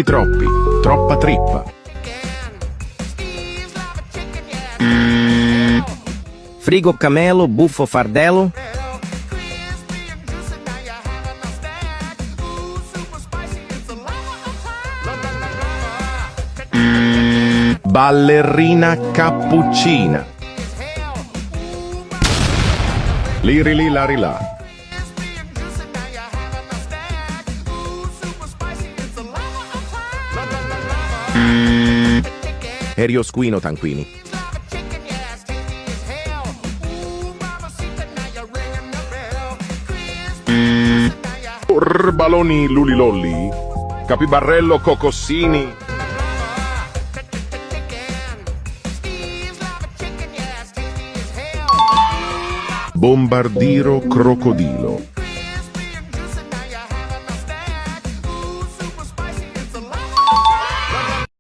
troppi, troppa trippa. Frigo camelo, buffo fardello. Ballerina cappuccina. Liri li lari là. Erio squino tanquini. Baloni lulilolli. Capibarrello cocossini. Bombardiro crocodilo.